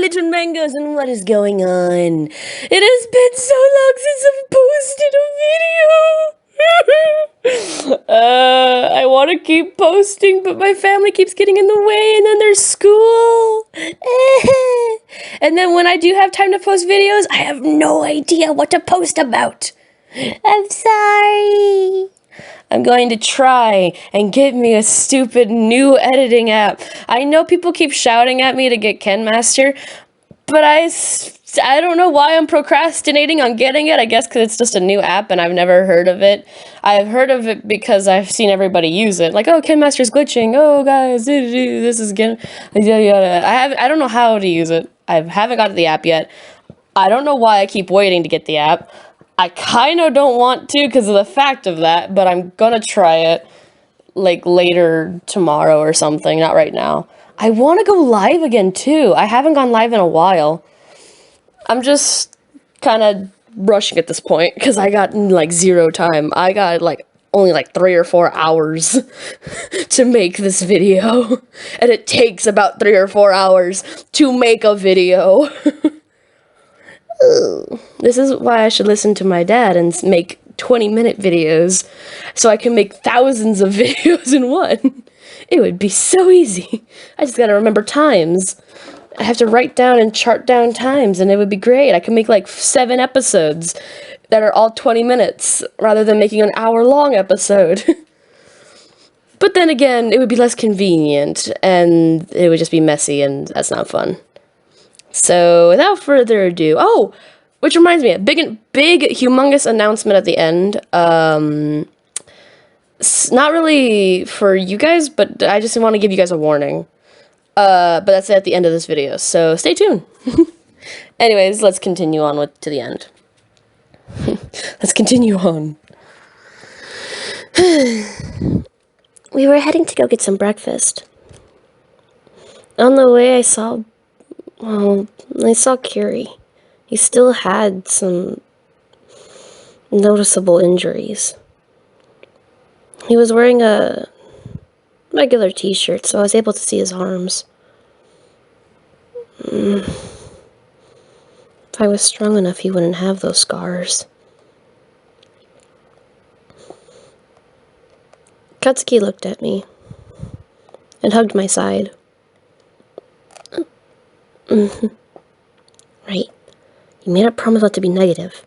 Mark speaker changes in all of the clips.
Speaker 1: little mangoes, and what is going on? It has been so long since I've posted a video. I want to keep posting, but my family keeps getting in the way, and then there's school. And then when I do have time to post videos, I have no idea what to post about. I'm sorry. I'm going to try and get me a stupid new editing app. I know people keep shouting at me to get KenMaster, but I don't know why I'm procrastinating on getting it. I guess because it's just a new app and I've never heard of it. I've heard of it because I've seen everybody use it. Like, oh, KenMaster's glitching. Oh, guys, this is again. I don't know how to use it. I haven't got the app yet. I don't know why I keep waiting to get the app. I kind of don't want to because of the fact of that, but I'm gonna try it, like, later tomorrow or something, not right now. I want to go live again, too. I haven't gone live in a while. I'm just kind of rushing at this point because I got, like, 0 time. I got, like, only, like, 3 or 4 hours to make this video, and it takes about 3 or 4 hours to make a video. This is why I should listen to my dad and make 20-minute videos so I can make thousands of videos in one. It would be so easy. I just gotta remember times. I have to write down and chart down times, and it would be great. I can make like 7 episodes that are all 20 minutes rather than making an hour-long episode. But then again, it would be less convenient, and it would just be messy, and that's not fun. So, without further ado, which reminds me, a big, humongous announcement at the end. Not really for you guys, but I just want to give you guys a warning. But that's at the end of this video, so stay tuned. Anyways, let's continue on to the end. Let's continue on. We were heading to go get some breakfast. On the way, I saw Curie. He still had some noticeable injuries. He was wearing a regular t-shirt, so I was able to see his arms. If I was strong enough, he wouldn't have those scars. Katsuki looked at me and hugged my side. Right. You made a promise not to be negative.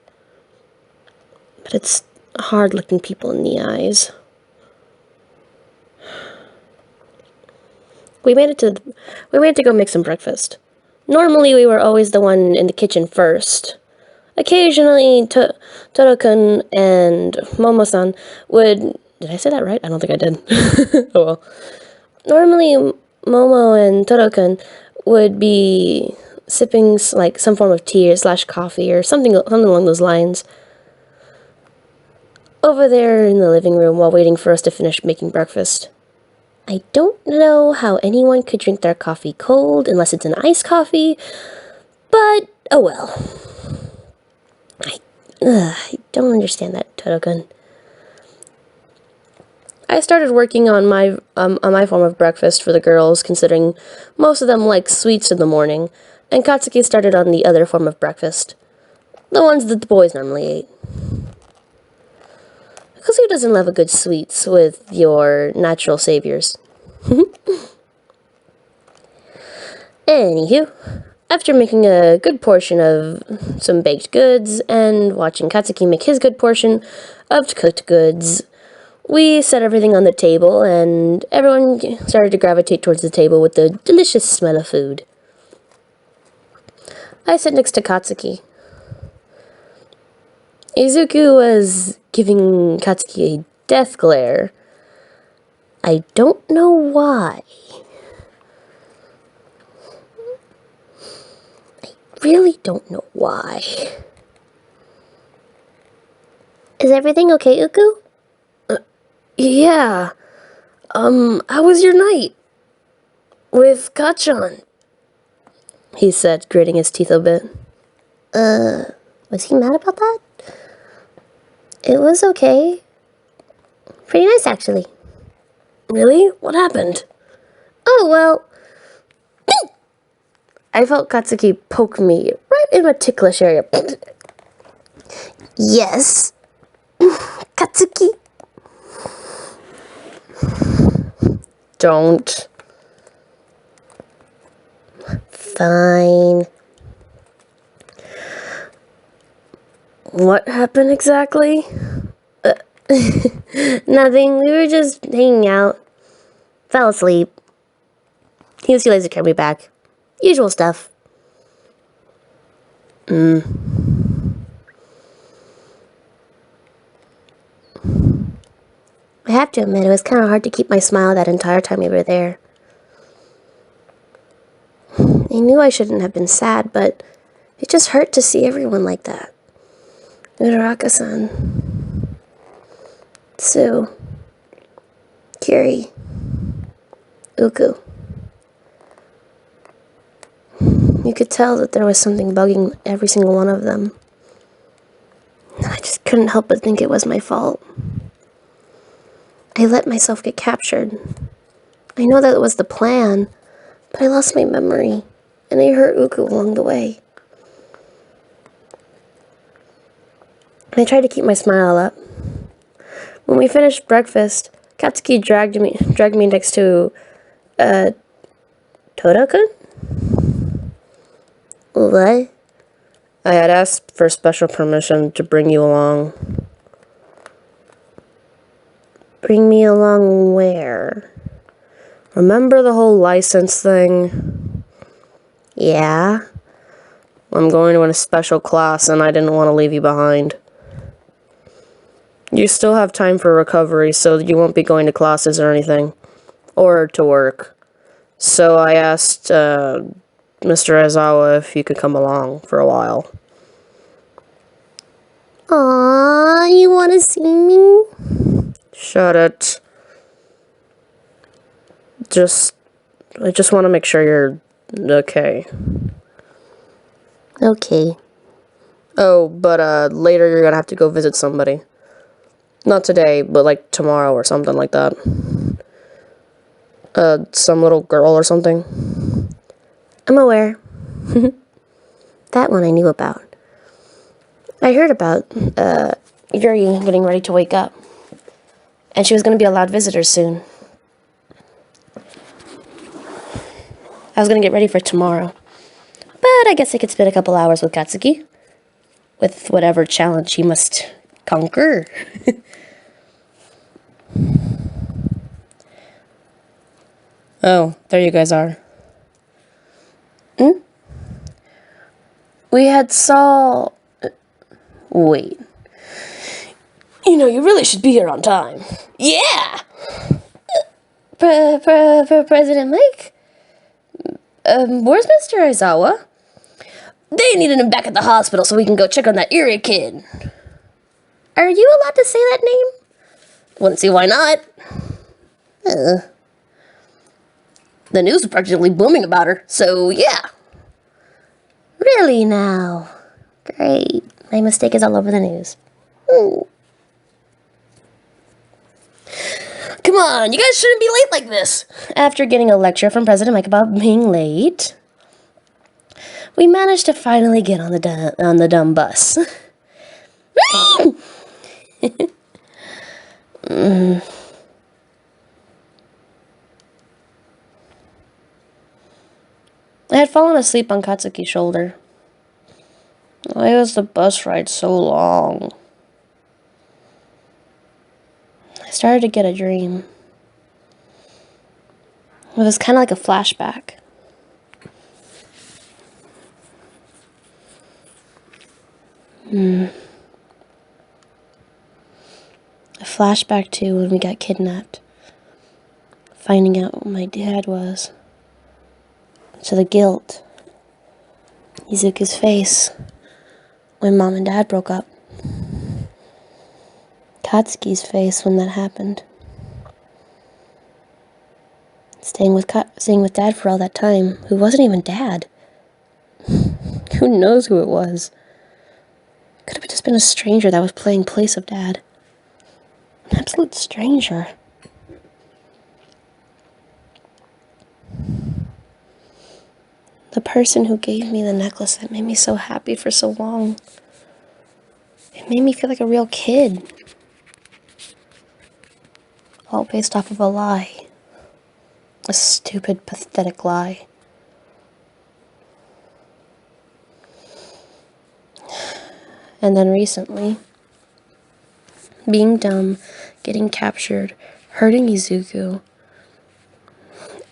Speaker 1: But it's hard looking people in the eyes. We made it to go make some breakfast. Normally we were always the one in the kitchen first. Occasionally Toro-kun and Momo-san would... Did I say that right? I don't think I did. Oh well. Normally Momo and Toro-kun would be sipping like some form of tea or coffee or something along those lines over there in the living room while waiting for us to finish making breakfast. I don't know how anyone could drink their coffee cold unless it's an iced coffee, but oh well. I don't understand that, Toro-kun. I started working on my form of breakfast for the girls, considering most of them like sweets in the morning, and Katsuki started on the other form of breakfast, the ones that the boys normally ate. Because who doesn't love a good sweets with your natural saviors? Anywho, after making a good portion of some baked goods and watching Katsuki make his good portion of cooked goods, we set everything on the table, and everyone started to gravitate towards the table with the delicious smell of food. I sat next to Katsuki. Izuku was giving Katsuki a death glare. I don't know why. I really don't know why. Is everything okay, Uku? Yeah. How was your night? With Kachan? He said, gritting his teeth a bit. Was he mad about that? It was okay. Pretty nice, actually. Really? What happened? Oh, well... I felt Katsuki poke me right in my ticklish area. Yes. Katsuki. Don't. Fine. What happened exactly? Nothing. We were just hanging out. Fell asleep. He was too lazy to carry me back. Usual stuff. I have to admit, it was kind of hard to keep my smile that entire time we were there. I knew I shouldn't have been sad, but it just hurt to see everyone like that. Uraraka-san. Sue. Kiri. Uku. You could tell that there was something bugging every single one of them. I just couldn't help but think it was my fault. I let myself get captured. I know that it was the plan, but I lost my memory, and I hurt Uku along the way. I tried to keep my smile up. When we finished breakfast, Katsuki dragged me next to, Toda-kun? What? I had asked for special permission to bring you along. Bring me along where? Remember the whole license thing? Yeah? I'm going to a special class and I didn't want to leave you behind. You still have time for recovery, so you won't be going to classes or anything. Or to work. So I asked, Mr. Aizawa if you could come along for a while. Aww, you want to see me? Shut it. I just want to make sure you're okay. Okay. Oh, but later you're gonna have to go visit somebody. Not today, but like tomorrow or something like that. Some little girl or something. I'm aware. That one I knew about. I heard about, Yuri getting ready to wake up. And she was going to be allowed visitors soon. I was going to get ready for tomorrow. But I guess I could spend a couple hours with Katsuki. With whatever challenge she must conquer. Oh, there you guys are. We had saw... Wait. You know, you really should be here on time. Yeah! President Mike? Where's Mr. Aizawa? They needed him back at the hospital so we can go check on that Irie kid. Are you allowed to say that name? Wouldn't see why not. The news is practically booming about her, so yeah. Really now? Great. My mistake is all over the news. Come on, you guys shouldn't be late like this. After getting a lecture from President Mike about being late, we managed to finally get on the dumb bus. I had fallen asleep on Katsuki's shoulder. Why was the bus ride so long? I started to get a dream. It was kind of like a flashback. A flashback to when we got kidnapped. Finding out what my dad was. To the guilt. Izuku's face. When Mom and Dad broke up. Katsuki's face when that happened. Staying with Dad for all that time, who wasn't even Dad. Who knows who it was? Could have just been a stranger that was playing place of Dad. An absolute stranger. The person who gave me the necklace that made me so happy for so long. It made me feel like a real kid. All based off of a lie. A stupid, pathetic lie. And then recently, being dumb, getting captured, hurting Izuku,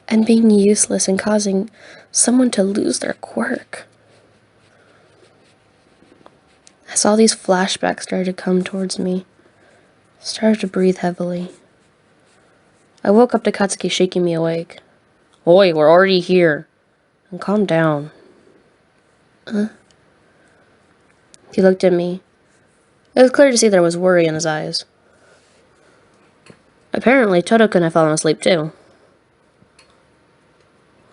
Speaker 1: and being useless and causing someone to lose their quirk. As all these flashbacks started to come towards me, started to breathe heavily. I woke up to Katsuki shaking me awake. Oi, we're already here. And calm down. Huh? He looked at me. It was clear to see there was worry in his eyes. Apparently, Todo-kun had fallen asleep too.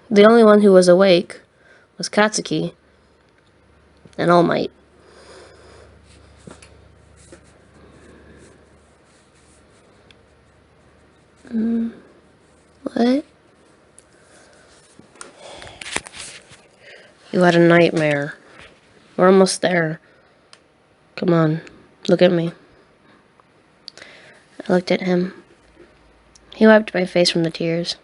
Speaker 1: The only one who was awake was Katsuki and All Might. What? You had a nightmare. We're almost there. Come on, look at me. I looked at him. He wiped my face from the tears.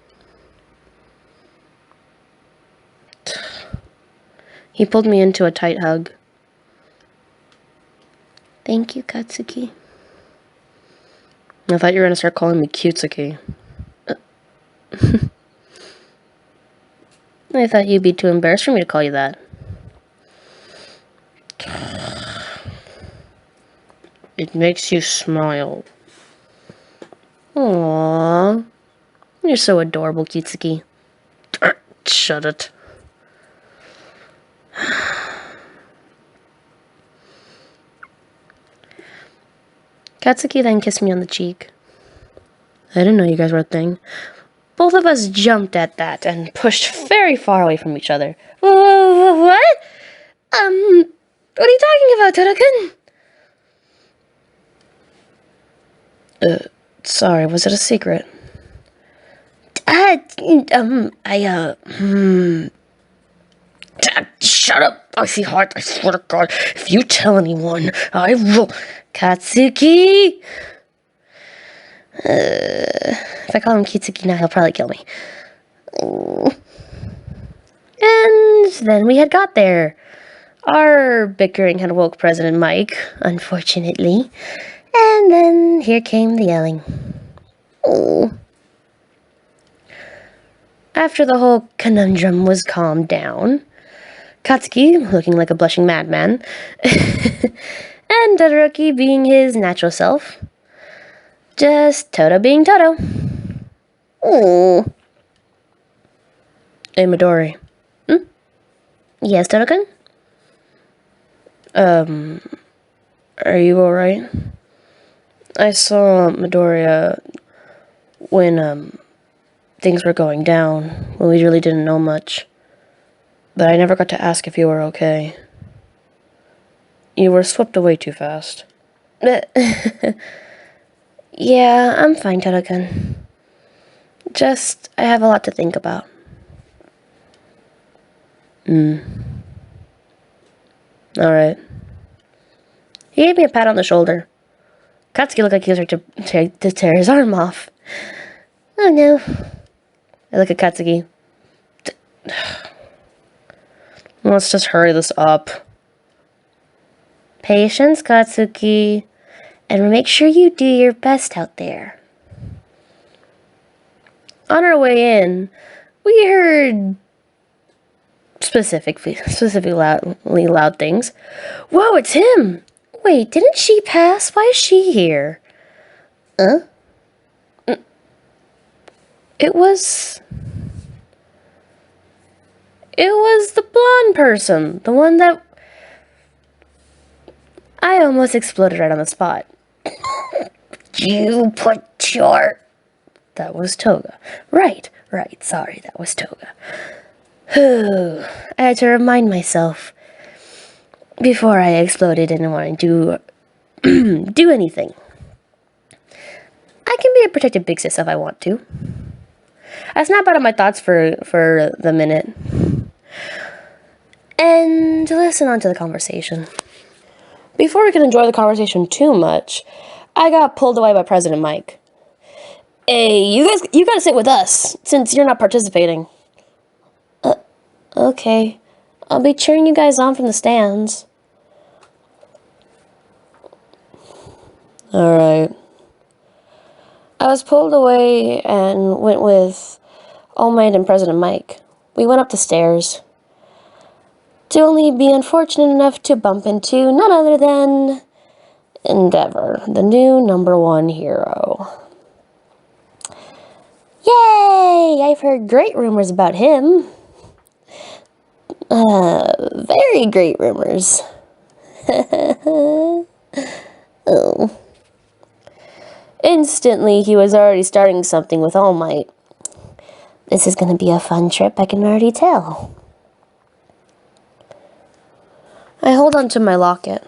Speaker 1: He pulled me into a tight hug. Thank you, Katsuki. I thought you were going to start calling me Cutsuki. I thought you'd be too embarrassed for me to call you that. It makes you smile. Aww. You're so adorable, Kitsuki. Shut it. Katsuki then kissed me on the cheek. I didn't know you guys were a thing. Both of us jumped at that and pushed very far away from each other. What? What are you talking about, Todo-kun? Sorry, was it a secret? Shut up, icy heart, I swear to God, if you tell anyone, I will... Katsuki! If I call him Kitsuki now, he'll probably kill me. And then we had got there. Our bickering had woke President Mike, unfortunately. And then here came the yelling. Oh. After the whole conundrum was calmed down, Katsuki, looking like a blushing madman, and Todoroki being his natural self, just Todo being Todo. Oh. Hey, Midori. Yes, Todo-kun? Are you alright? I saw Midoriya when, things were going down, when we really didn't know much. But I never got to ask if you were okay. You were swept away too fast. Yeah, I'm fine, Todo-kun. Just, I have a lot to think about. Alright. He gave me a pat on the shoulder. Katsuki looked like he was ready to tear his arm off. Oh no. I look at Katsuki. Let's just hurry this up. Patience, Katsuki. And make sure you do your best out there. On our way in, we heard specifically loud things. Whoa, it's him! Wait, didn't she pass? Why is she here? Huh? It was the blonde person. The one that... I almost exploded right on the spot. You put your... That was Toga. Right, sorry, that was Toga. I had to remind myself before I exploded and wanted to do anything. I can be a protective big sis if I want to. I snapped out of my thoughts for the minute. to listen on to the conversation. Before we could enjoy the conversation too much, I got pulled away by President Mike. Hey, you gotta sit with us, since you're not participating. Okay. I'll be cheering you guys on from the stands. Alright. I was pulled away and went with All Might and President Mike. We went up the stairs, to only be unfortunate enough to bump into none other than Endeavor, the new #1 hero. Yay! I've heard great rumors about him. Very great rumors. Oh. Instantly, he was already starting something with All Might. This is going to be a fun trip, I can already tell. I hold on to my locket.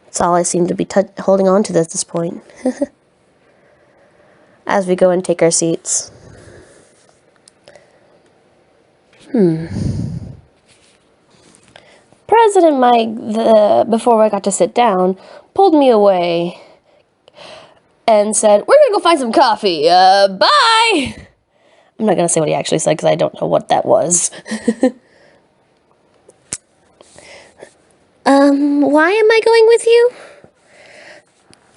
Speaker 1: That's all I seem to be holding on to at this point. As we go and take our seats. President Mike, before I got to sit down, pulled me away and said, "We're gonna go find some coffee. Bye!" I'm not gonna say what he actually said because I don't know what that was. Why am I going with you?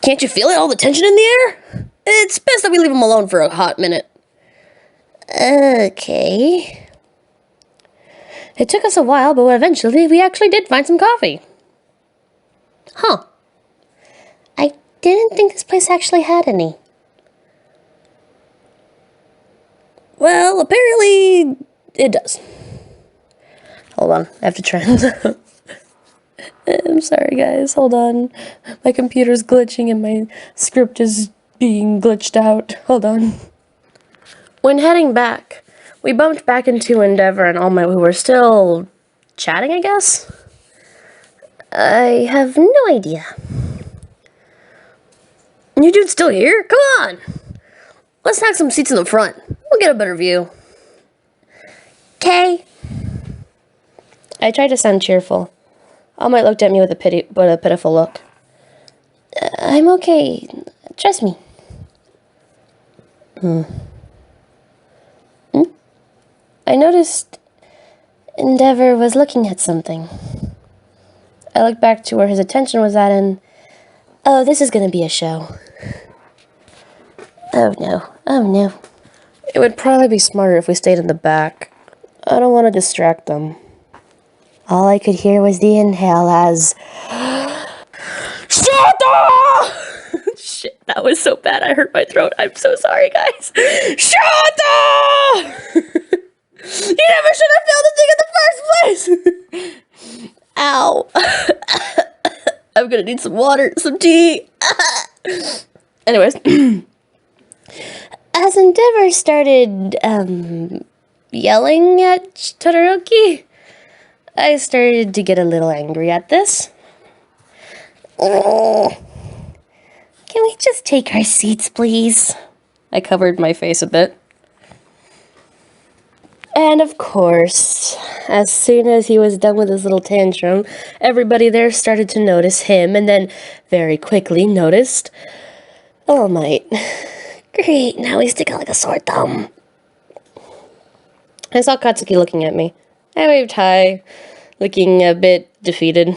Speaker 1: Can't you feel it? All the tension in the air? It's best that we leave him alone for a hot minute. Okay. It took us a while, but eventually we actually did find some coffee. Huh. I didn't think this place actually had any. Well, apparently it does. Hold on, I have to trend. I'm sorry, guys. Hold on. My computer's glitching and my script is being glitched out. Hold on. When heading back, we bumped back into Endeavor and All Might, who were still chatting, I guess? I have no idea. You dude's still here? Come on! Let's snag some seats in the front. We'll get a better view. Okay. I tried to sound cheerful. All Might looked at me with a pitiful look. I'm okay. Trust me. I noticed Endeavor was looking at something. I looked back to where his attention was at and... Oh, this is gonna be a show. Oh no. It would probably be smarter if we stayed in the back. I don't want to distract them. All I could hear was the inhale as... Shota! Shit, that was so bad. I hurt my throat. I'm so sorry, guys. Shota! You never should have failed the thing in the first place! Ow. I'm gonna need some water, some tea. Anyways. As Endeavor started, yelling at Todoroki, I started to get a little angry at this. Can we just take our seats, please? I covered my face a bit. And of course, as soon as he was done with his little tantrum, everybody there started to notice him, and then very quickly noticed All Might. Great, now he's sticking like a sore thumb. I saw Katsuki looking at me. I waved hi, looking a bit defeated.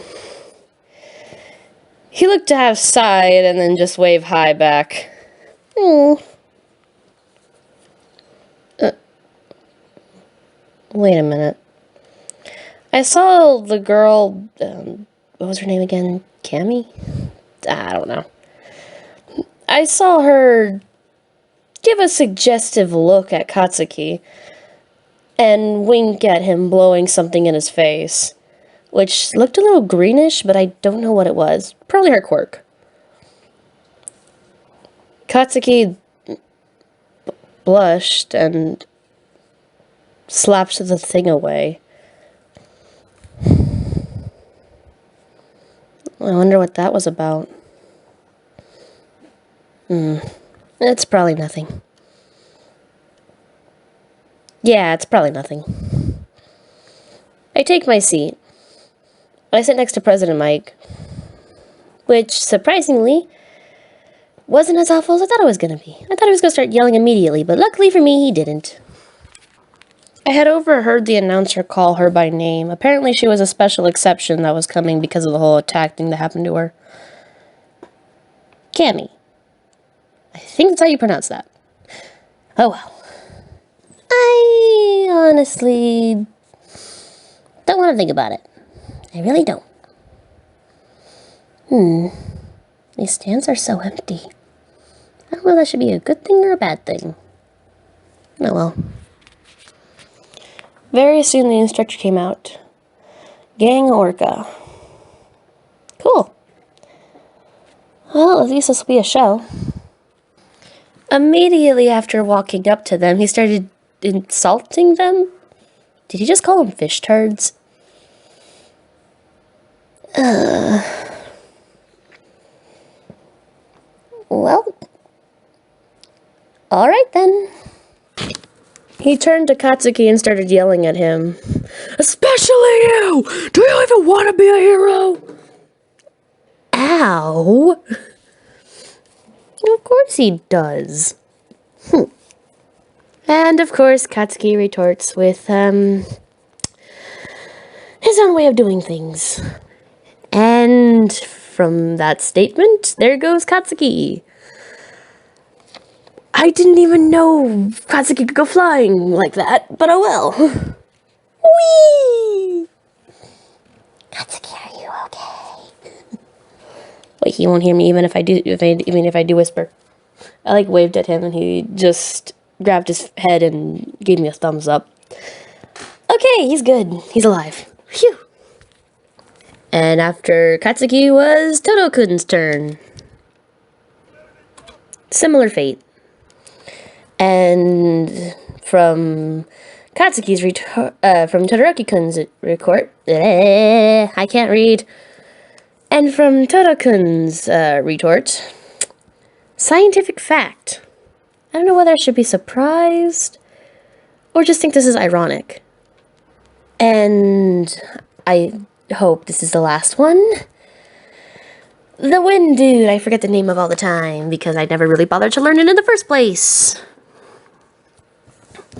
Speaker 1: He looked to have sighed and then just waved hi back. Wait a minute. I saw the girl, what was her name again? Cammy? I don't know. I saw her give a suggestive look at Katsuki and wink at him, blowing something in his face, which looked a little greenish, but I don't know what it was. Probably her quirk. Katsuki blushed and slapped the thing away. I wonder what that was about. It's probably nothing. Yeah, it's probably nothing. I take my seat. I sit next to President Mike, which, surprisingly, wasn't as awful as I thought it was going to be. I thought he was going to start yelling immediately, but luckily for me, he didn't. I had overheard the announcer call her by name. Apparently she was a special exception that was coming because of the whole attack thing that happened to her. Cammy. I think that's how you pronounce that. Oh well. I honestly don't want to think about it. I really don't. These stands are so empty. I don't know if that should be a good thing or a bad thing. Oh well. Very soon the instructor came out. Gang Orca. Cool. Well, at least this will be a show. Immediately after walking up to them, he started insulting them. Did he just call them fish turds? Well, alright then. He turned to Katsuki and started yelling at him. Especially you! Do you even want to be a hero? Ow! Of course he does. And of course, Katsuki retorts with, his own way of doing things. And from that statement, there goes Katsuki. I didn't even know Katsuki could go flying like that, but oh well. Whee! Katsuki, are you okay? Wait, he won't hear me even if I do whisper. I waved at him and he just grabbed his head and gave me a thumbs up. Okay, he's good. He's alive. Phew. And after Katsuki was Todo-kun's turn. Similar fate. And from Katsuki's from Todoroki-kun's report, I can't read. And from Todo-kun's retort, scientific fact. I don't know whether I should be surprised or just think this is ironic. And I hope this is the last one. The wind dude, I forget the name of all the time because I never really bothered to learn it in the first place.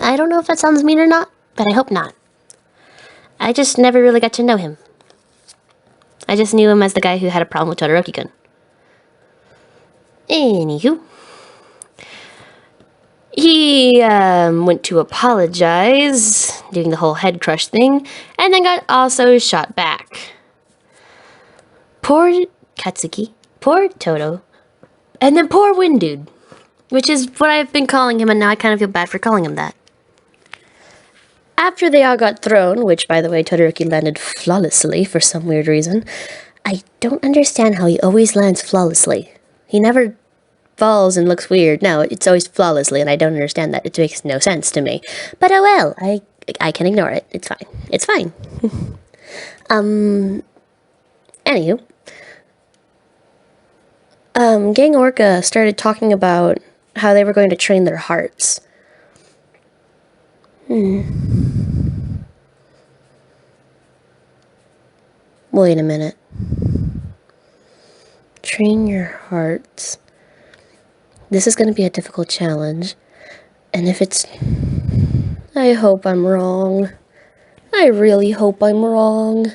Speaker 1: I don't know if that sounds mean or not, but I hope not. I just never really got to know him. I just knew him as the guy who had a problem with Todoroki-kun. Anywho. He went to apologize, doing the whole head crush thing, and then got also shot back. Poor Katsuki, poor Todo, and then poor Wind Dude, which is what I've been calling him, and now I kind of feel bad for calling him that. After they all got thrown, which, by the way, Todoroki landed flawlessly for some weird reason. I don't understand how he always lands flawlessly. He never falls and looks weird. No, it's always flawlessly, and I don't understand that. It makes no sense to me. But oh well, I can ignore it. It's fine. It's fine. Anywho. Gang Orca started talking about how they were going to train their hearts. Wait a minute. Train your hearts. This is going to be a difficult challenge. And if it's... I hope I'm wrong. I really hope I'm wrong.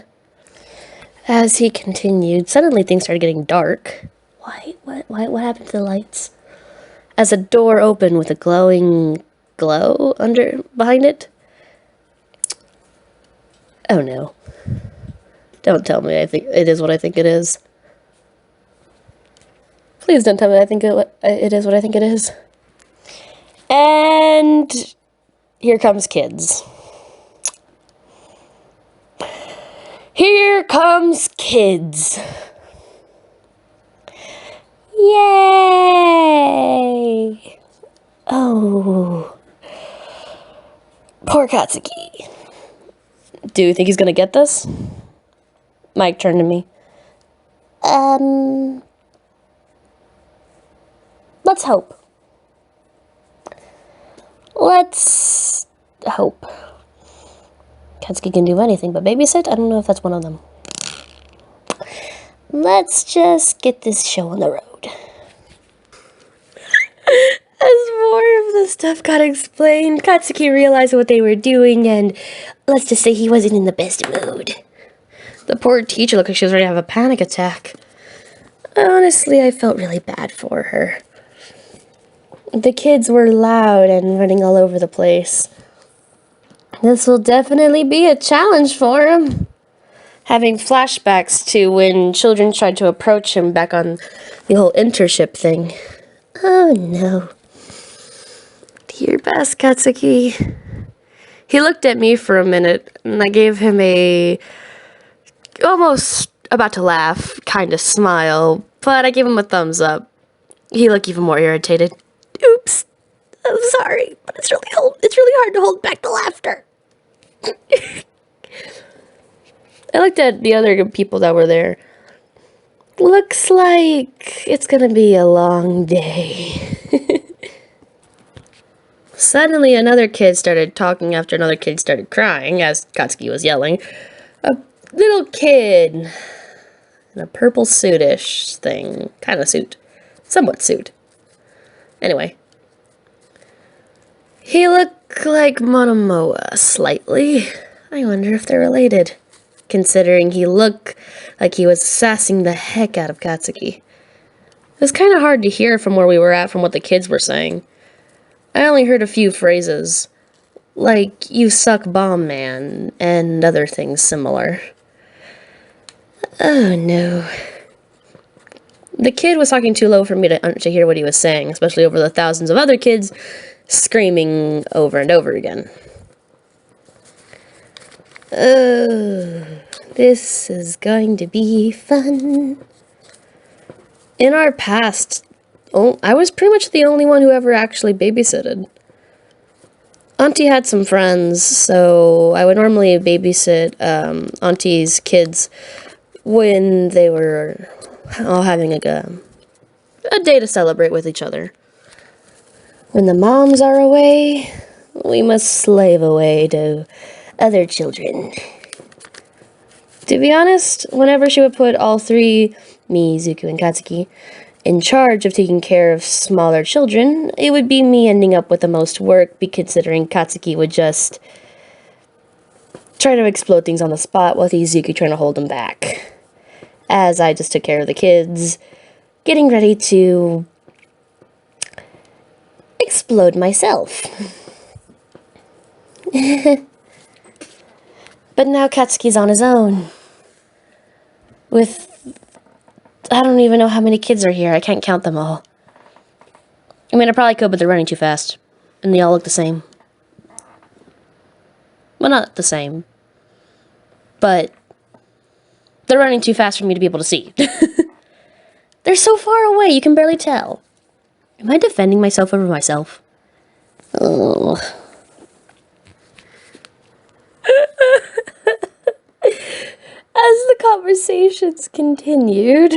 Speaker 1: As he continued, suddenly things started getting dark. What happened to the lights? As a door opened with a glowing glow behind it. Oh no. Don't tell me I think it is what I think it is. Please don't tell me it is what I think it is. And here comes kids. Here comes kids. Yay! Oh. Poor Katsuki. Do you think he's gonna get this? Mike turned to me. Let's hope. Let's hope. Katsuki can do anything but babysit. I don't know if that's one of them. Let's just get this show on the road. As more of the stuff got explained, Katsuki realized what they were doing, and let's just say he wasn't in the best mood. The poor teacher looked like she was ready to have a panic attack. Honestly, I felt really bad for her. The kids were loud and running all over the place. This will definitely be a challenge for him. Having flashbacks to when children tried to approach him back on the whole internship thing. Oh no. Dear best Katsuki. He looked at me for a minute, and I gave him a almost about to laugh kind of smile, but I gave him a thumbs up. He looked even more irritated. Oops. I'm sorry, but it's really hard to hold back the laughter. I looked at the other people that were there. Looks like it's gonna be a long day. Suddenly, another kid started talking after another kid started crying as Katsuki was yelling. A little kid in a purple suit-ish thing. Kind of suit. Somewhat suit. Anyway. He looked like Monomoa slightly. I wonder if they're related, considering he looked like he was sassing the heck out of Katsuki. It was kind of hard to hear from where we were at from what the kids were saying. I only heard a few phrases, like, "you suck bomb man," and other things similar. Oh no. The kid was talking too low for me to hear what he was saying, especially over the thousands of other kids screaming over and over again. Oh, this is going to be fun. In our past, I was pretty much the only one who ever actually babysitted. Auntie had some friends, so I would normally babysit Auntie's kids when they were all having a day to celebrate with each other. When the moms are away, we must slave away to other children. To be honest, whenever she would put all three, me, Izuku, and Katsuki, in charge of taking care of smaller children, it would be me ending up with the most work, considering Katsuki would just try to explode things on the spot while Izuku trying to hold them back. As I just took care of the kids, getting ready to explode myself. But now Katsuki's on his own. With, I don't even know how many kids are here. I can't count them all. I mean, I probably could, but they're running too fast. And they all look the same. Well, not the same. But they're running too fast for me to be able to see. They're so far away, you can barely tell. Am I defending myself over myself? Oh. As the conversations continued,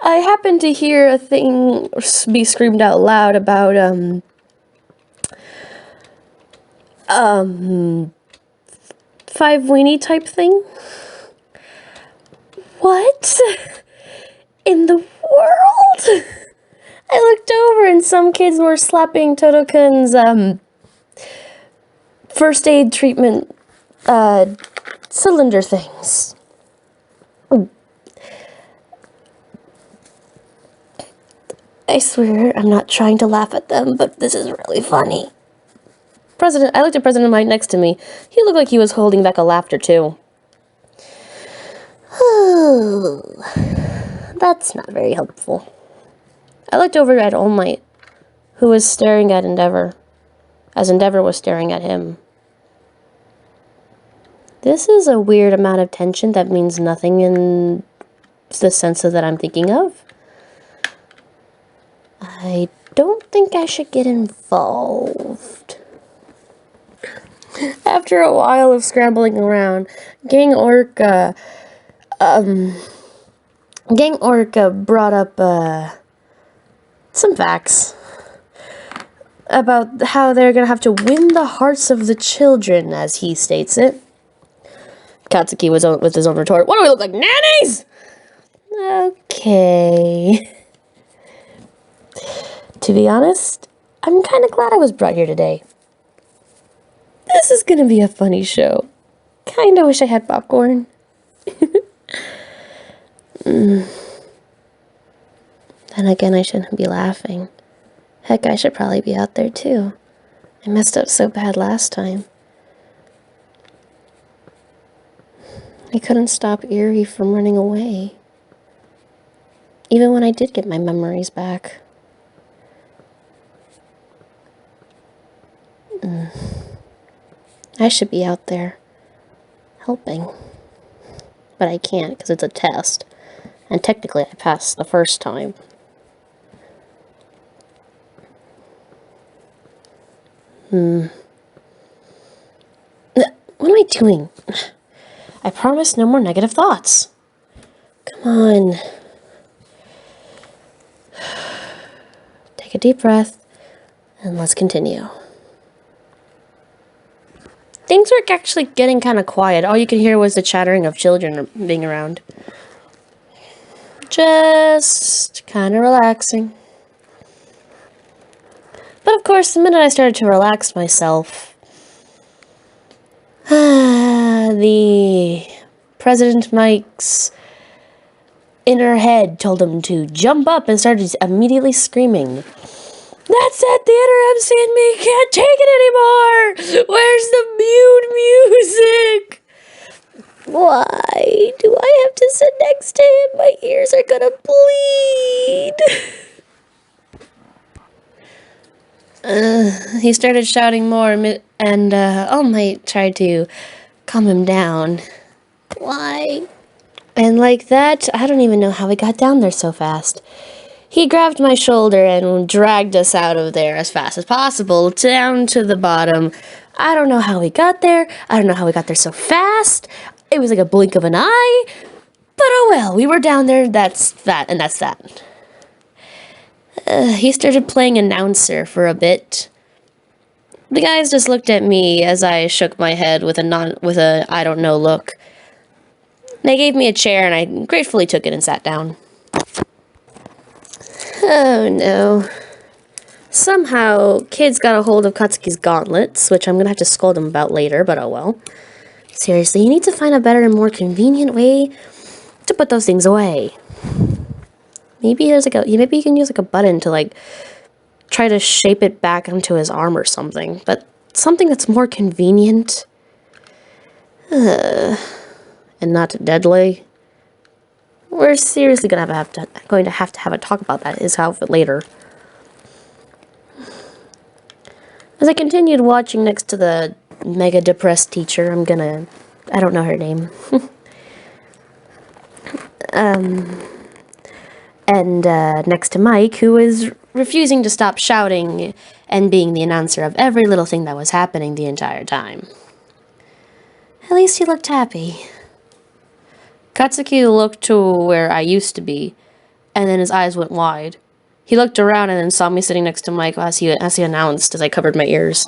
Speaker 1: I happened to hear a thing be screamed out loud about, five weenie type thing. What in the world? I looked over and some kids were slapping Todokun's, first aid treatment, cylinder things. I swear I'm not trying to laugh at them, but this is really funny. I looked at President Mike next to me. He looked like he was holding back a laughter too. That's not very helpful. I looked over at All Might, who was staring at Endeavor, as Endeavor was staring at him. This is a weird amount of tension that means nothing in the sense of that I'm thinking of. I don't think I should get involved. After a while of scrambling around, Gang Orca brought up some facts. about how they're gonna have to win the hearts of the children, as he states it. Katsuki was with his own retort. What do we look like, nannies? Okay. To be honest, I'm kind of glad I was brought here today. This is gonna be a funny show. Kinda wish I had popcorn. Then again, I shouldn't be laughing. Heck, I should probably be out there too. I messed up so bad last time. I couldn't stop Eerie from running away. Even when I did get my memories back. I should be out there helping. But I can't because it's a test. And technically I passed the first time. What am I doing? I promise no more negative thoughts. Come on. Take a deep breath, and let's continue. Things were actually getting kind of quiet. All you could hear was the chattering of children being around. Just kind of relaxing. But of course, the minute I started to relax myself, the President Mike's inner head told him to jump up and started immediately screaming. That's it, the inner MC in me can't take it anymore! Where's the mute music? Why do I have to sit next to him? My ears are gonna bleed. He started shouting more, and All Might tried to calm him down. Why? And like that, I don't even know how we got down there so fast. He grabbed my shoulder and dragged us out of there as fast as possible, down to the bottom. I don't know how we got there. I don't know how we got there so fast. It was like a blink of an eye. But oh well, we were down there, that's that, and that's that. He started playing announcer for a bit. The guys just looked at me as I shook my head with a I don't know look. They gave me a chair and I gratefully took it and sat down. Oh no. Somehow, kids got a hold of Katsuki's gauntlets, which I'm gonna have to scold him about later, but oh well. Seriously, you need to find a better and more convenient way to put those things away. Maybe there's maybe you can use like a button to like try to shape it back onto his arm or something, but something that's more convenient. And not deadly. We're seriously going to have to have a talk about that his outfit later. As I continued watching next to the mega depressed teacher, I don't know her name. Next to Mike, who was refusing to stop shouting and being the announcer of every little thing that was happening the entire time. At least he looked happy. Katsuki looked to where I used to be, and then his eyes went wide. He looked around and then saw me sitting next to Mike as he announced as I covered my ears.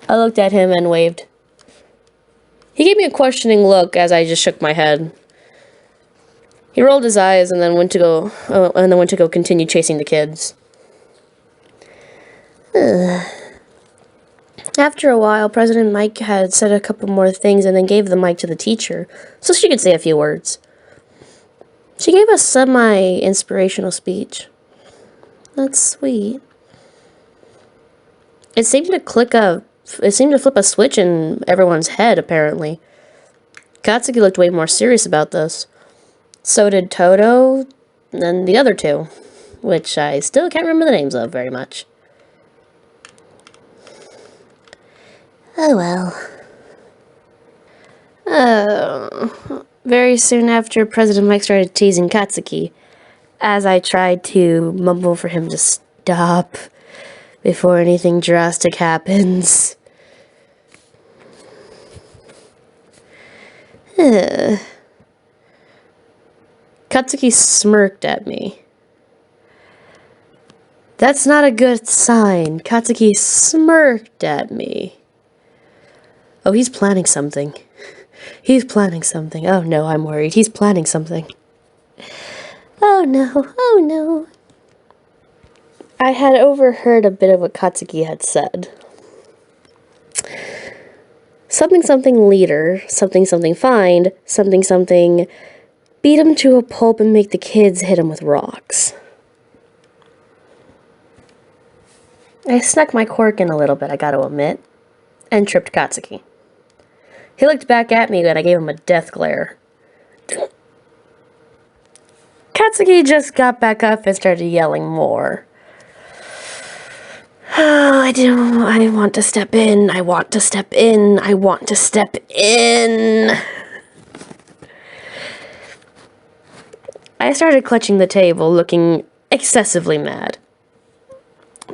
Speaker 1: I looked at him and waved. He gave me a questioning look as I just shook my head. He rolled his eyes and then went to go continue chasing the kids. After a while, President Mike had said a couple more things and then gave the mic to the teacher, so she could say a few words. She gave a semi-inspirational speech. That's sweet. It seemed to flip a switch in everyone's head, apparently. Katsuki looked way more serious about this. So did Toto and the other two, which I still can't remember the names of very much. Oh well. Very soon after, President Mike started teasing Katsuki, as I tried to mumble for him to stop before anything drastic happens. Katsuki smirked at me. That's not a good sign. Katsuki smirked at me. Oh, he's planning something. He's planning something. Oh no, I'm worried. He's planning something. Oh no, oh no. I had overheard a bit of what Katsuki had said. Something something leader, something something find, something something beat him to a pulp and make the kids hit him with rocks. I snuck my quirk in a little bit, I gotta admit, and tripped Katsuki. He looked back at me and I gave him a death glare. Katsuki just got back up and started yelling more. Oh, I want to step in, I want to step in, I want to step in. I started clutching the table, looking excessively mad.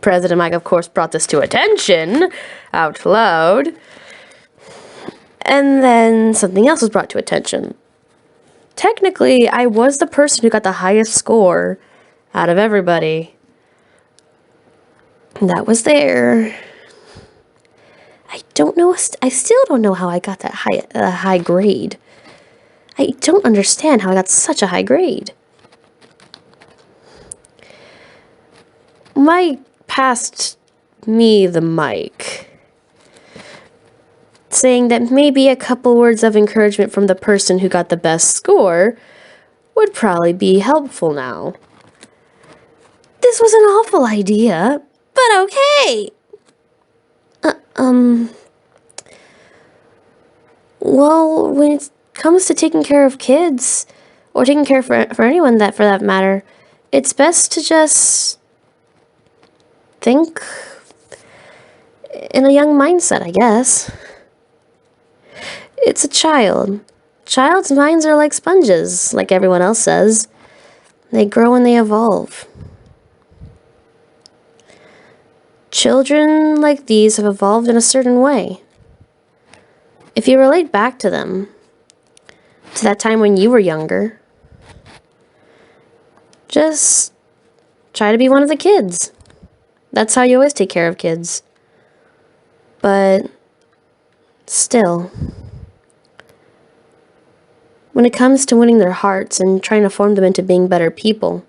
Speaker 1: President Mike, of course, brought this to attention, out loud. And then something else was brought to attention. Technically, I was the person who got the highest score out of everybody. That was there. I still don't know how I got that high grade. I don't understand how I got such a high grade. Mike passed me the mic, saying that maybe a couple words of encouragement from the person who got the best score would probably be helpful now. This was an awful idea, but okay. Well, when it comes to taking care of kids, or taking care for anyone that for that matter, it's best to just think in a young mindset, I guess. It's a child. Child's minds are like sponges, like everyone else says. They grow and they evolve. Children like these have evolved in a certain way. If you relate back to them, to that time when you were younger, just try to be one of the kids. That's how you always take care of kids. But still, when it comes to winning their hearts and trying to form them into being better people,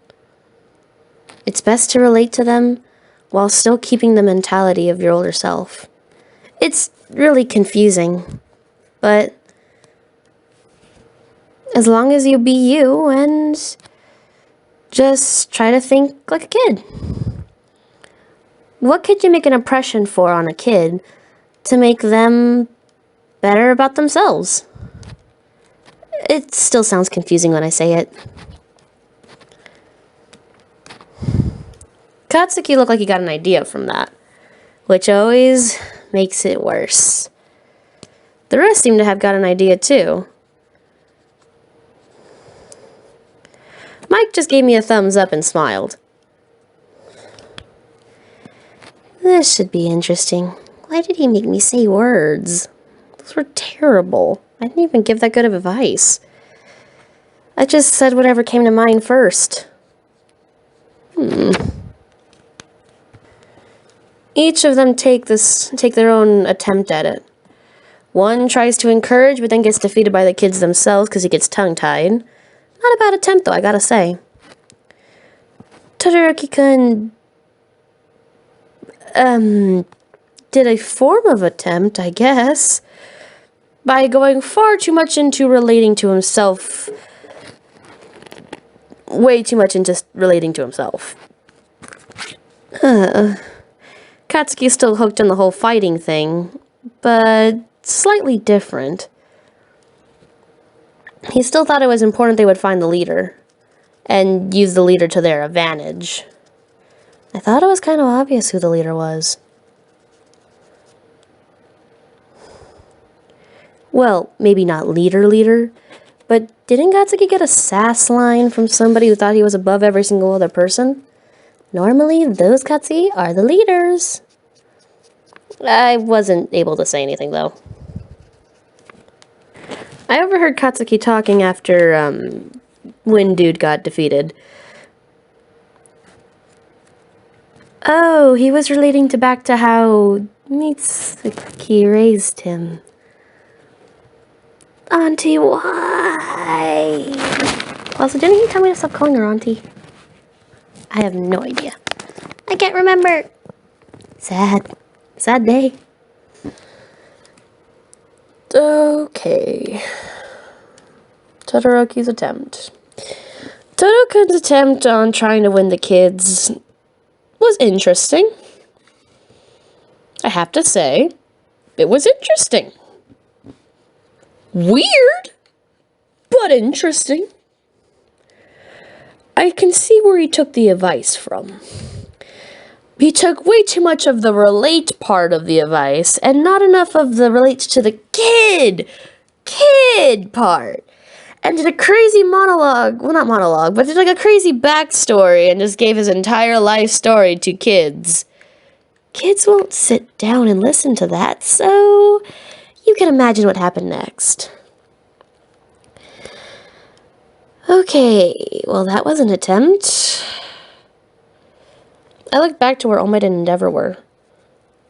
Speaker 1: it's best to relate to them while still keeping the mentality of your older self. It's really confusing, but as long as you be you and just try to think like a kid. What could you make an impression for on a kid to make them better about themselves? It still sounds confusing when I say it. Katsuki looked like he got an idea from that, which always makes it worse. The rest seem to have got an idea too. Mike just gave me a thumbs up and smiled. This should be interesting. Why did he make me say words? Those were terrible. I didn't even give that good of advice. I just said whatever came to mind first. Each of them take their own attempt at it. One tries to encourage, but then gets defeated by the kids themselves because he gets tongue-tied. Not a bad attempt, though, I gotta say. Todoroki-kun did a form of attempt, I guess, by going far too much into relating to himself. Way too much into relating to himself. Katsuki's still hooked on the whole fighting thing, but slightly different. He still thought it was important they would find the leader and use the leader to their advantage. I thought it was kind of obvious who the leader was. Well, maybe not leader, but didn't Katsuki get a sass line from somebody who thought he was above every single other person? Normally, those Katsuki are the leaders. I wasn't able to say anything, though. I overheard Katsuki talking after, Wind Dude got defeated. Oh, he was relating back to how Mitsuki raised him. Auntie, why? Also, didn't he tell me to stop calling her Auntie? I have no idea. I can't remember. Sad. Sad day. Okay. Todoroki's attempt. Todoroki's attempt on trying to win the kids was interesting. I have to say, it was interesting. Weird, but interesting. I can see where he took the advice from. He took way too much of the relate part of the advice and not enough of the relates to the kid part. And did a crazy monologue, well, not monologue, but did like a crazy backstory and just gave his entire life story to kids. Kids won't sit down and listen to that, so you can imagine what happened next. Okay, well, that was an attempt. I looked back to where All Might and Endeavor were.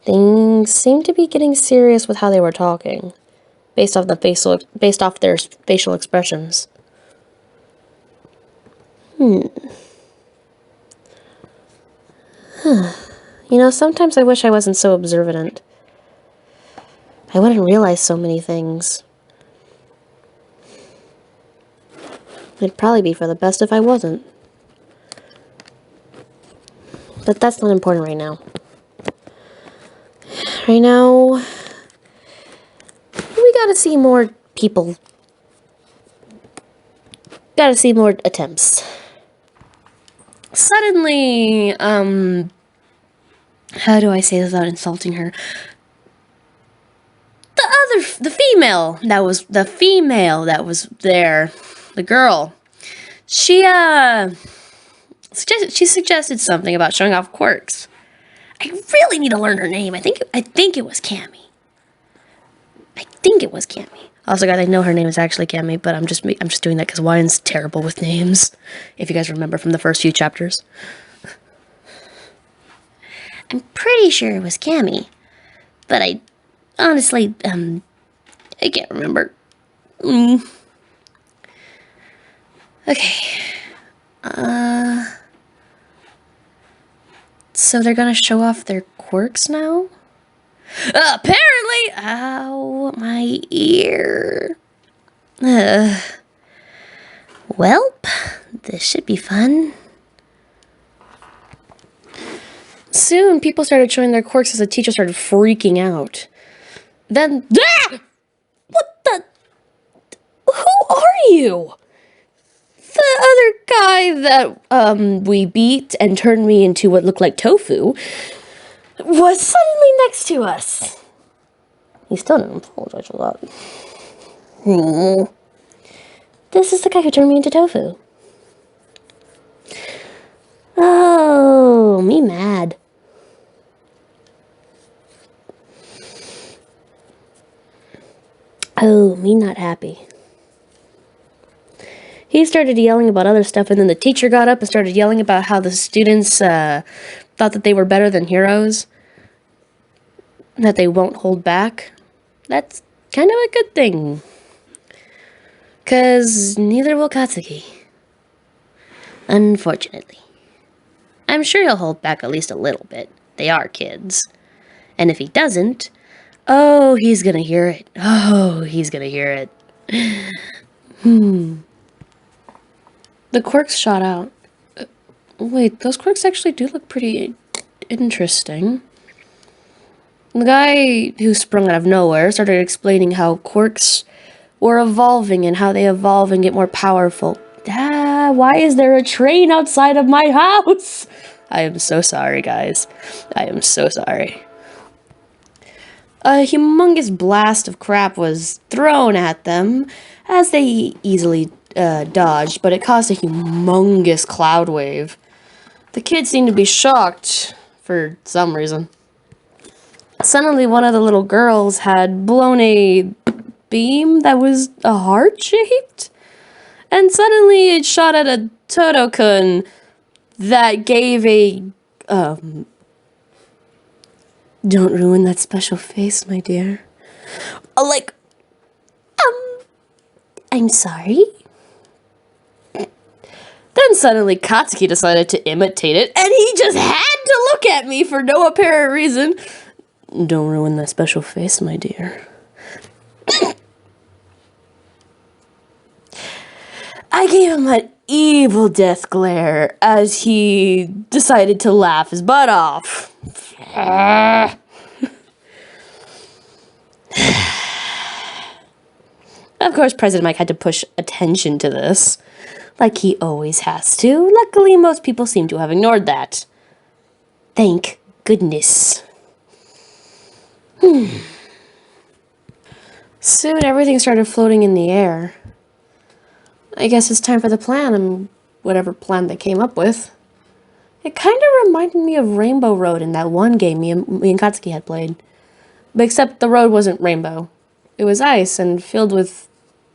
Speaker 1: Things seemed to be getting serious with how they were talking, based off their facial expressions. You know, sometimes I wish I wasn't so observant. I wouldn't realize so many things. It'd probably be for the best if I wasn't. But that's not important right now. Right now, we gotta see more people. Gotta see more attempts. Suddenly, how do I say this without insulting her? The female that was there, the girl, she suggested something about showing off quirks. I really need to learn her name. I think it was Cammy. Also, guys, I know her name is actually Cammy, but I'm just doing that because Wyan's terrible with names. If you guys remember from the first few chapters, I'm pretty sure it was Cammy, but I honestly I can't remember. Okay. So they're gonna show off their quirks now? Apparently! Ow, my ear. Welp, this should be fun. Soon, people started showing their quirks as the teacher started freaking out. Then, what the? Who are you? The other guy that, we beat and turned me into what looked like tofu was suddenly next to us. He still didn't apologize for that. This is the guy who turned me into tofu. Oh, me mad. Oh, me not happy. He started yelling about other stuff, and then the teacher got up and started yelling about how the students thought that they were better than heroes, that they won't hold back. That's kind of a good thing, because neither will Katsuki. Unfortunately. I'm sure he'll hold back at least a little bit. They are kids. And if he doesn't, oh, he's gonna hear it. Oh, he's gonna hear it. The quirks shot out. Wait, those quirks actually do look pretty interesting. The guy who sprung out of nowhere started explaining how quirks were evolving and how they evolve and get more powerful. Why is there a train outside of my house? I am so sorry, guys. I am so sorry. A humongous blast of crap was thrown at them as they easily dodged, but it caused a humongous cloud wave. The kids seemed to be shocked for some reason. Suddenly, one of the little girls had blown a beam that was a heart-shaped, and suddenly it shot at a Todokun that gave a Don't ruin that special face, my dear. Like, I'm sorry? Then suddenly Katsuki decided to imitate it, and he just had to look at me for no apparent reason. Don't ruin that special face, my dear. I gave him an evil death glare as he decided to laugh his butt off. Of course, President Mike had to push attention to this, like he always has to. Luckily, most people seem to have ignored that. Thank goodness. Soon everything started floating in the air. I guess it's time for the plan, and whatever plan they came up with. It kind of reminded me of Rainbow Road in that one game me and Katsuki had played. But except the road wasn't rainbow. It was ice and filled with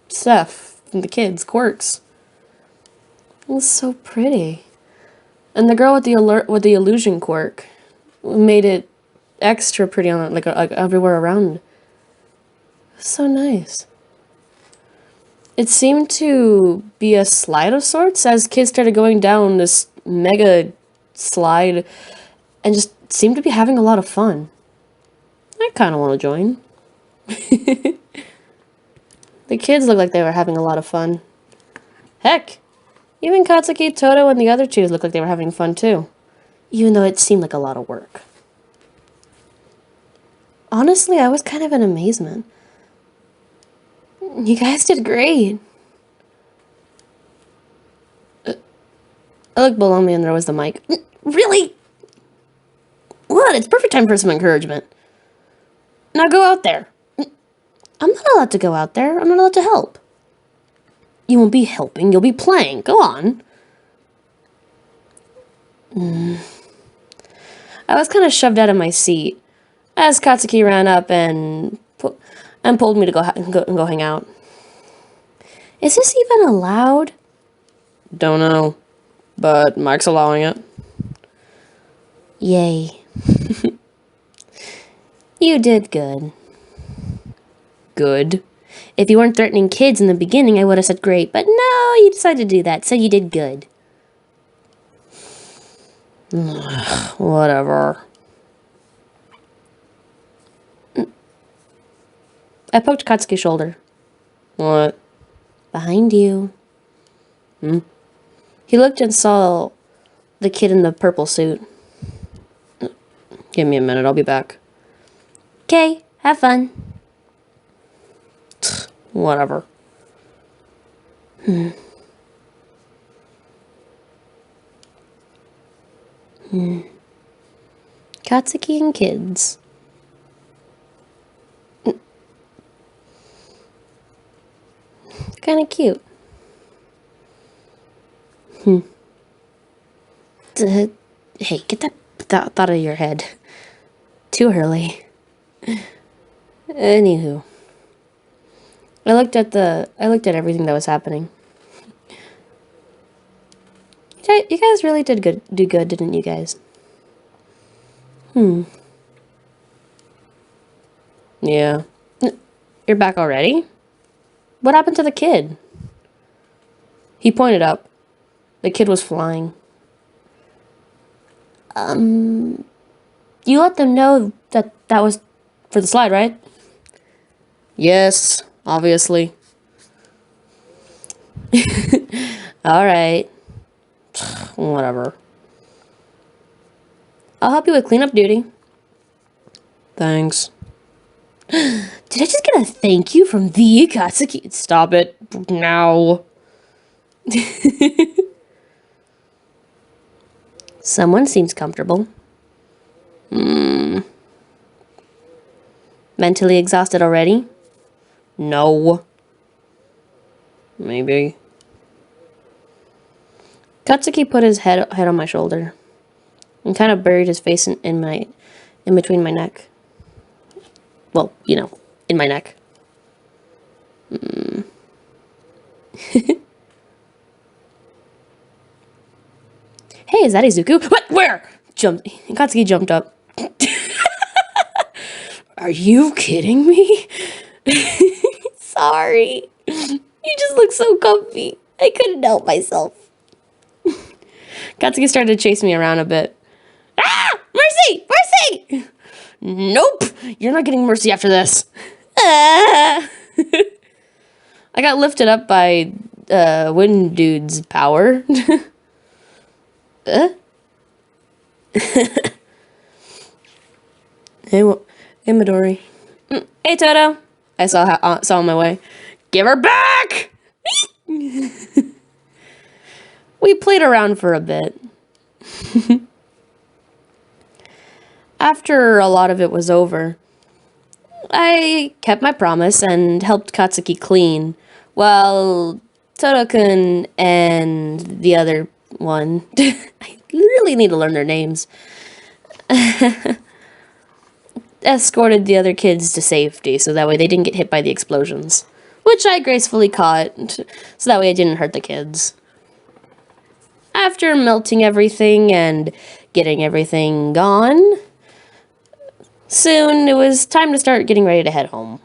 Speaker 1: stuff from the kids' quirks. It was so pretty. And the girl with the illusion quirk made it extra pretty on like everywhere around. So nice. It seemed to be a slide of sorts as kids started going down this mega slide and just seemed to be having a lot of fun. I kind of want to join. The kids looked like they were having a lot of fun. Heck, even Katsuki, Toto, and the other two looked like they were having fun too, even though it seemed like a lot of work. Honestly, I was kind of in amazement. You guys did great. I looked below me and there was the mic. Really? What? It's perfect time for some encouragement. Now go out there. I'm not allowed to go out there. I'm not allowed to help. You won't be helping. You'll be playing. Go on. I was kind of shoved out of my seat as Katsuki ran up and pulled me to go hang out. Is this even allowed? Don't know, but Mike's allowing it. Yay. You did good. Good? If you weren't threatening kids in the beginning, I would have said great, but no, you decided to do that, so you did good. Whatever. I poked Katsuki's shoulder. What? Behind you. He looked and saw the kid in the purple suit. Give me a minute, I'll be back. Okay, have fun. Whatever. Katsuki and kids. Kind of cute. Hey, get that thought out of your head. Too early. Anywho. I looked at everything that was happening. You guys really did good, didn't you guys? Yeah. You're back already? What happened to the kid? He pointed up. The kid was flying. You let them know that was for the slide, right? Yes, obviously. Alright. Whatever. I'll help you with cleanup duty. Thanks. Did I just get a thank you from the Katsuki? Stop it. Now. Someone seems comfortable. Mentally exhausted already? No. Maybe. Katsuki put his head on my shoulder and kind of buried his face in between my neck. Well, you know, in my neck. Hey, is that Izuku? What? Where? Katsuki jumped up. Are you kidding me? Sorry. You just look so comfy. I couldn't help myself. Katsuki started to chase me around a bit. Ah! Mercy! Mercy! Nope! You're not getting mercy after this. Ah! I got lifted up by Wind Dude's power. Hey, Midori. Hey, Toto. I saw on my way. Give her back! We played around for a bit. After a lot of it was over, I kept my promise and helped Katsuki clean, while Toto-kun and the other one, I really need to learn their names, escorted the other kids to safety so that way they didn't get hit by the explosions, which I gracefully caught so that way I didn't hurt the kids. After melting everything and getting everything gone, soon it was time to start getting ready to head home.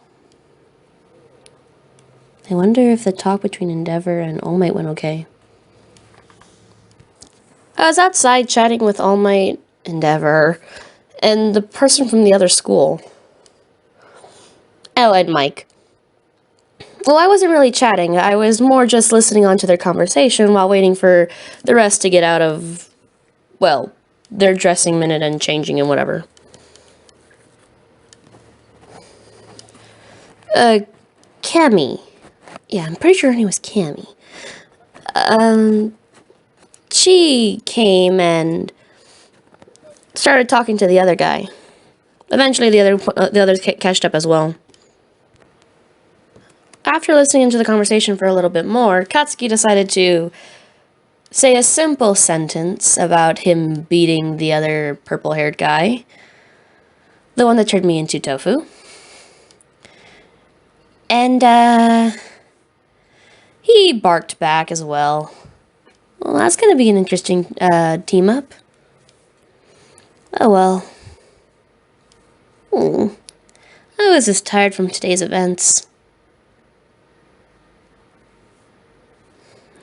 Speaker 1: I wonder if the talk between Endeavor and All Might went okay. I was outside chatting with All Might, Endeavor, and the person from the other school. Oh, and Mike. Well, I wasn't really chatting. I was more just listening on to their conversation while waiting for the rest to get out of, well, their dressing minute and changing and whatever. Cammy. Yeah, I'm pretty sure her name was Cammy. She came and started talking to the other guy. Eventually, the others catched up as well. After listening to the conversation for a little bit more, Katsuki decided to say a simple sentence about him beating the other purple-haired guy, the one that turned me into tofu. And, he barked back as well. Well, that's gonna be an interesting, team-up. Oh well. I was just tired from today's events.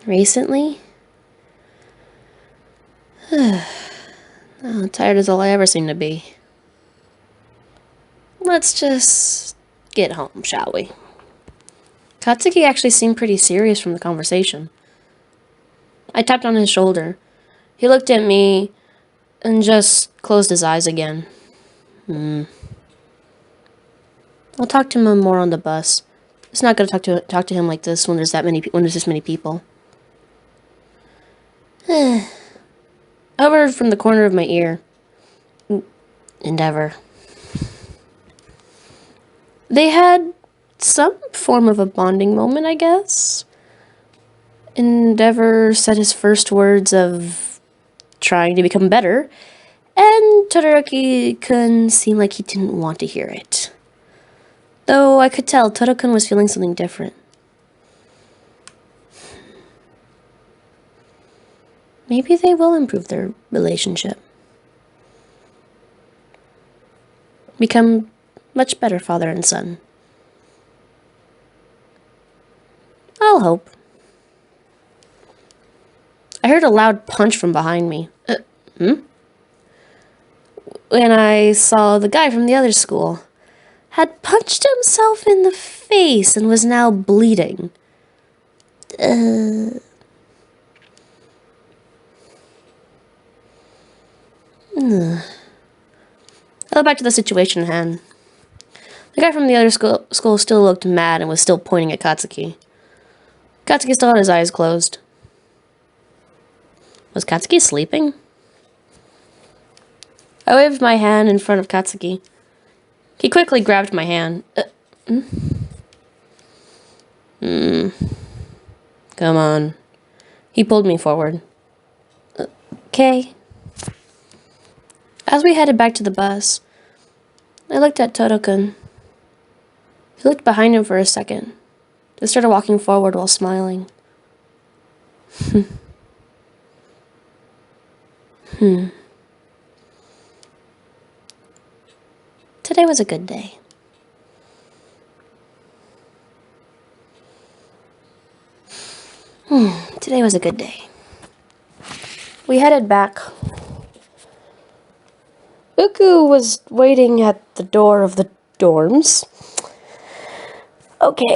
Speaker 1: Recently? Oh, tired is all I ever seem to be. Let's just get home, shall we? Katsuki actually seemed pretty serious from the conversation. I tapped on his shoulder. He looked at me and just closed his eyes again. I'll talk to him more on the bus. It's not gonna talk to him like this when there's this many people. I heard from the corner of my ear. Endeavor. They had some form of a bonding moment, I guess. Endeavor said his first words of trying to become better, and Todoroki-kun seemed like he didn't want to hear it. Though I could tell Todoroki-kun was feeling something different. Maybe they will improve their relationship. Become much better father and son. I'll hope. I heard a loud punch from behind me. When I saw the guy from the other school had punched himself in the face and was now bleeding. I'll go back to the situation at hand. The guy from the other school still looked mad and was still pointing at Katsuki. Katsuki still had his eyes closed. Was Katsuki sleeping? I waved my hand in front of Katsuki. He quickly grabbed my hand. Come on. He pulled me forward. Okay. As we headed back to the bus, I looked at Todoroki-kun. He looked behind him for a second, then started walking forward while smiling. Today was a good day. Today was a good day. We headed back. Uku was waiting at the door of the dorms. Okay.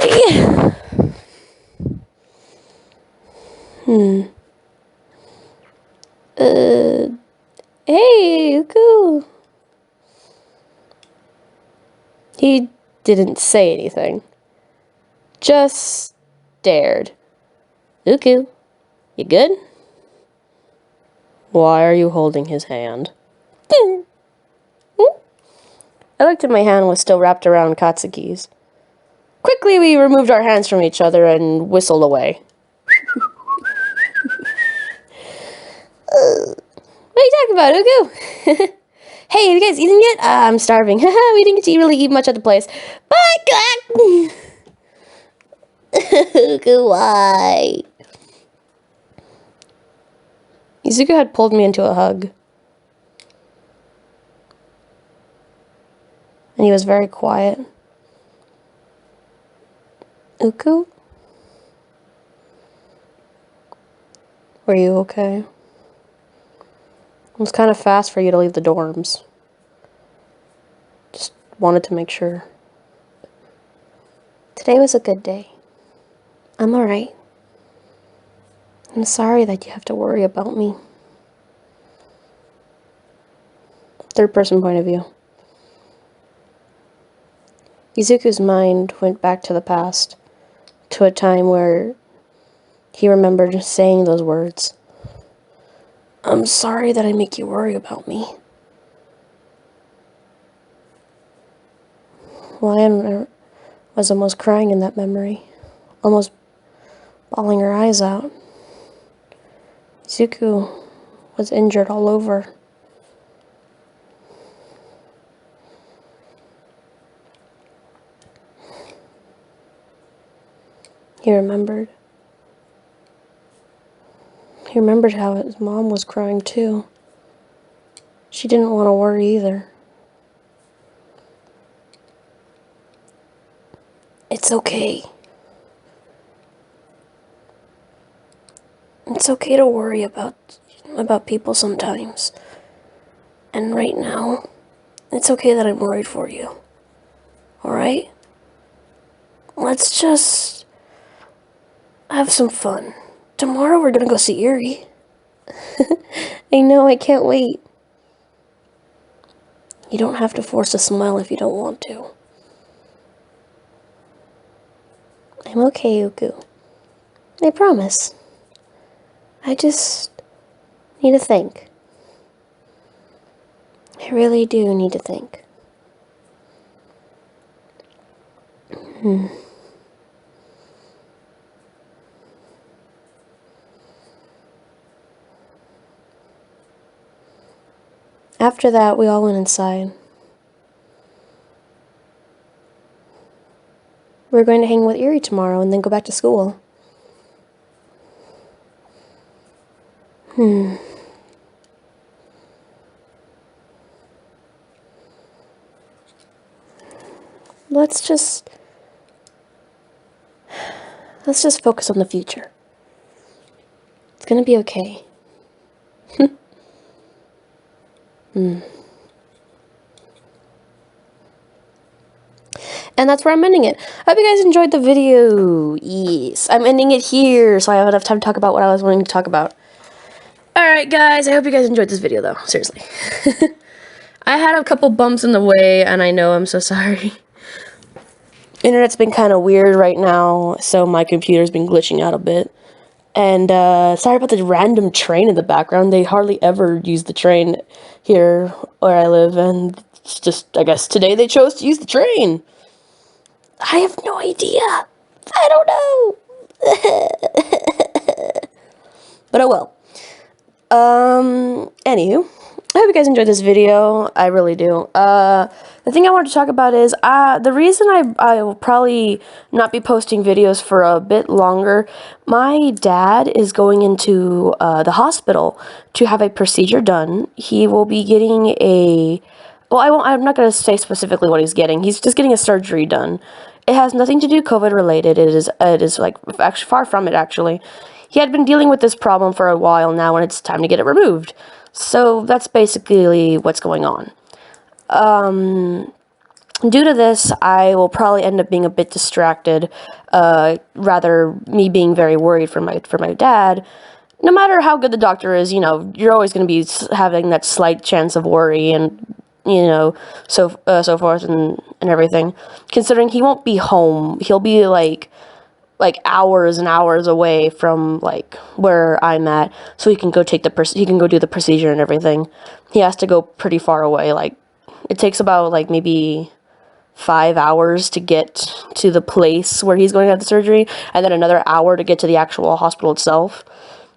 Speaker 1: Hey, Uku. He didn't say anything. Just stared. Uku, you good? Why are you holding his hand? I looked at my hand was still wrapped around Katsuki's. Quickly, we removed our hands from each other and whistled away. What are you talking about, Uku? Hey, have you guys eaten yet? I'm starving. We didn't get to really eat much at the place. Bye, Uku, why? Izuku had pulled me into a hug. And he was very quiet. Uku? Were you okay? It was kind of fast for you to leave the dorms. Just wanted to make sure. Today was a good day. I'm alright. I'm sorry that you have to worry about me. Third person point of view. Izuku's mind went back to the past, to a time where he remembered saying those words. I'm sorry that I make you worry about me. Lion was almost crying in that memory, almost bawling her eyes out. Izuku was injured all over. He remembered. He remembered how his mom was crying too. She didn't want to worry either. It's okay. It's okay to worry about people sometimes. And right now, it's okay that I'm worried for you. Alright? Let's just have some fun. Tomorrow we're gonna go see Erie. I know, I can't wait. You don't have to force a smile if you don't want to. I'm okay, Uku. I promise. I just need to think. I really do need to think. After that, we all went inside. We're going to hang with Erie tomorrow and then go back to school. Let's just focus on the future. It's gonna be okay. And that's where I'm ending it. I hope you guys enjoyed the video. Yes, I'm ending it here so I have enough time to talk about what I was wanting to talk about. Alright guys, I hope you guys enjoyed this video though, seriously. I had a couple bumps in the way and I know, I'm so sorry. Internet's been kind of weird right now, so my computer's been glitching out a bit. And sorry about the random train in the background. They hardly ever use the train here where I live, and it's just, I guess today they chose to use the train. I have no idea. I don't know. But oh well. Anywho, I hope you guys enjoyed this video. I really do. The thing I wanted to talk about is, the reason I will probably not be posting videos for a bit longer, my dad is going into the hospital to have a procedure done. He will be getting I'm not going to say specifically what he's getting. He's just getting a surgery done. It has nothing to do COVID related. It is like, actually, far from it, actually. he had been dealing with this problem for a while now, and it's time to get it removed. So that's basically what's going on. Due to this, I will probably end up being a bit distracted, rather me being very worried for my dad. No matter how good the doctor is, you're always going to be having that slight chance of worry and, so forth and everything. Considering he won't be home, he'll be like hours and hours away from like where I'm at, so he can go he can go do the procedure and everything. He has to go pretty far away. Like it takes about like maybe 5 hours to get to the place where he's going to have the surgery, and then another hour to get to the actual hospital itself.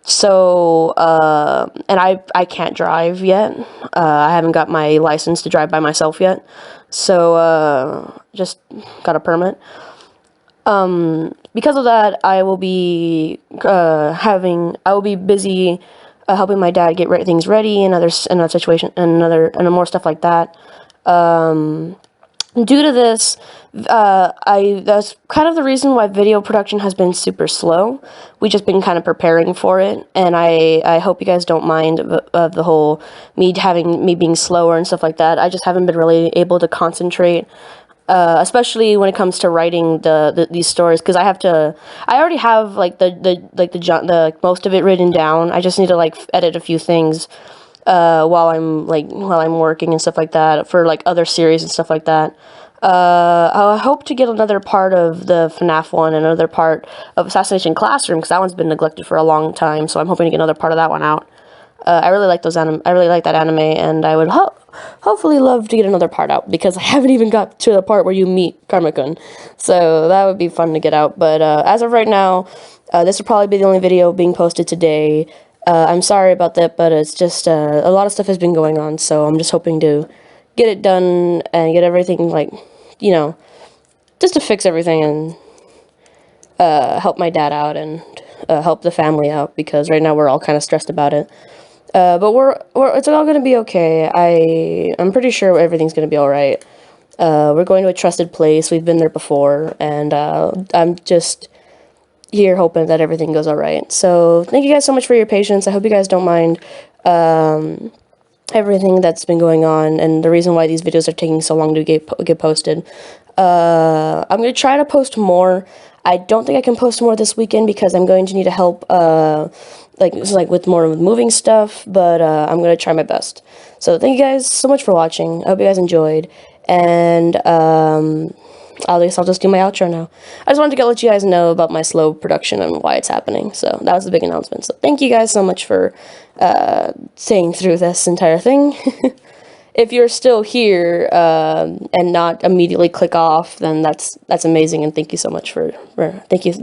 Speaker 1: So, and I can't drive yet. I haven't got my license to drive by myself yet. So, just got a permit. Because of that, I will be busy helping my dad get things ready and another situation and more stuff like that. Due to this, that's kind of the reason why video production has been super slow. We've just been kind of preparing for it, and I hope you guys don't mind of the whole me being slower and stuff like that. I just haven't been really able to concentrate, especially when it comes to writing these stories, because I already have like the most of it written down. I just need to like edit a few things while I'm working and stuff like that for like other series and stuff like that. I hope to get another part of the FNAF one and another part of Assassination Classroom, because that one's been neglected for a long time, so I'm hoping to get another part of that one out. I really like I really like that anime, and I would hopefully love to get another part out, because I haven't even got to the part where you meet Karma-kun. So that would be fun to get out. But as of right now, this will probably be the only video being posted today. I'm sorry about that, but it's just a lot of stuff has been going on, so I'm just hoping to get it done and get everything, like, just to fix everything and help my dad out and help the family out, because right now we're all kind of stressed about it. But it's all gonna be okay. I'm pretty sure everything's gonna be all right. We're going to a trusted place. We've been there before, and I'm just here hoping that everything goes all right. So thank you guys so much for your patience. I hope you guys don't mind everything that's been going on and the reason why these videos are taking so long to get posted. I'm going to try to post more. I don't think I can post more this weekend because I'm going to need help with more moving stuff, but I'm going to try my best. So thank you guys so much for watching. I hope you guys enjoyed, and I guess I'll just do my outro now. I just wanted to let you guys know about my slow production and why it's happening. So that was the big announcement. So thank you guys so much for staying through this entire thing. If you're still here and not immediately click off, then that's amazing, and thank you so much thank you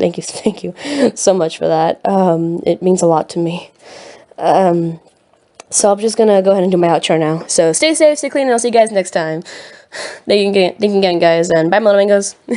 Speaker 1: so much for that. It means a lot to me. So I'm just gonna go ahead and do my outro now. So stay safe, stay clean, and I'll see you guys next time. Thank you again, guys, and bye, Flamingos.